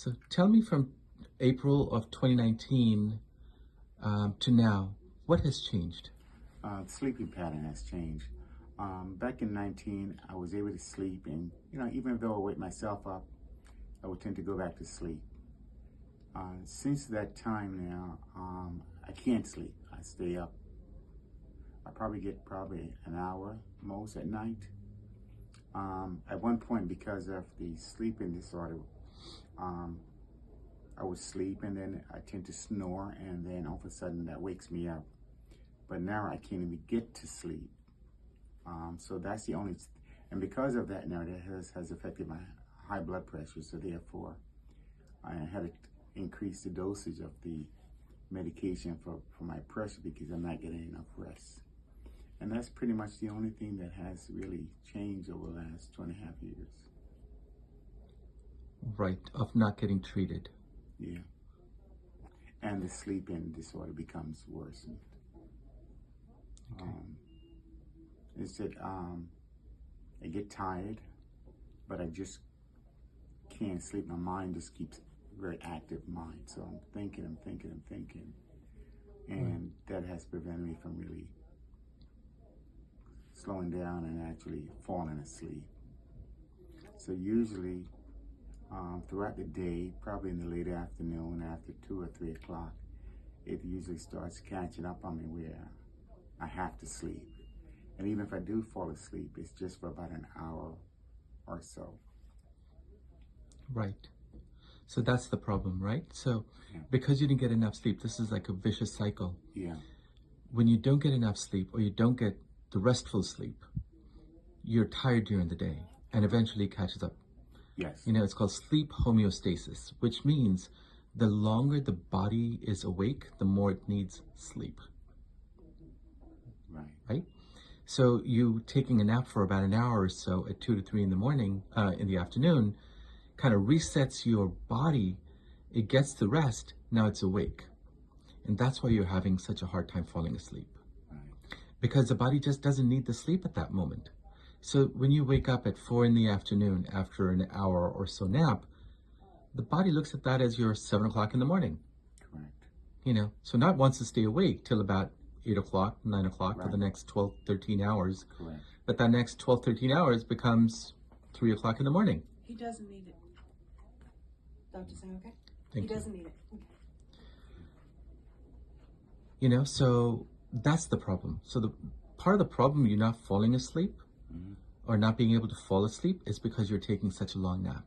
So tell me from April of 2019 to now, what has changed? The sleeping pattern has changed. Back in 19, I was able to sleep, and even though I wake myself up, I would tend to go back to sleep. Since that time now, I can't sleep. I stay up. I probably get an hour most at night. At one point, because of the sleeping disorder, I would sleep and then I tend to snore, and then all of a sudden that wakes me up. But now I can't even get to sleep. So that's the only, and because of that now, that has affected my high blood pressure. So therefore, I had to increase the dosage of the medication for my pressure because I'm not getting enough rest. And that's pretty much the only thing that has really changed over the last 2.5 years. Right, of not getting treated. Yeah. And the sleeping disorder becomes worsened. Okay. It's that I get tired, but I just can't sleep. My mind just keeps very active mind. So I'm thinking. And that has prevented me from really slowing down and actually falling asleep. So usually throughout the day, probably in the late afternoon, after 2 or 3 o'clock, it usually starts catching up on me where I have to sleep. And even if I do fall asleep, it's just for about an hour or so. Right. So that's the problem, right? So Yeah. because you didn't get enough sleep, this is like a vicious cycle. Yeah. When you don't get enough sleep or you don't get the restful sleep, you're tired during the day and eventually it catches up. Yes. It's called sleep homeostasis, which means the longer the body is awake, the more it needs sleep. Right? So you taking a nap for about an hour or so at 2 to 3 in the morning, in the afternoon, kind of resets your body. It gets the rest. Now it's awake. And that's why you're having such a hard time falling asleep. Right. Because the body just doesn't need the sleep at that moment. So when you wake up at 4 in the afternoon after an hour or so nap, the body looks at that as your 7 o'clock in the morning. Correct. So not wants to stay awake till about 8 o'clock, 9 o'clock for Right. the next 12, 13 hours. Correct. But that next 12, 13 hours becomes 3 o'clock in the morning. He doesn't need it. Dr. Singh, okay? Thank you. He doesn't need it. Okay. So that's the problem. So the part of the problem you're not falling asleep or not being able to fall asleep is because you're taking such a long nap.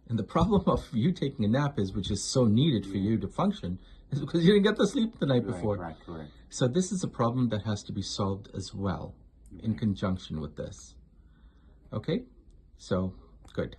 And the problem of you taking a nap is, which is so needed for you to function, is because you didn't get the sleep the night before. Right, correct. So this is a problem that has to be solved as well in conjunction with this. Okay? So, good.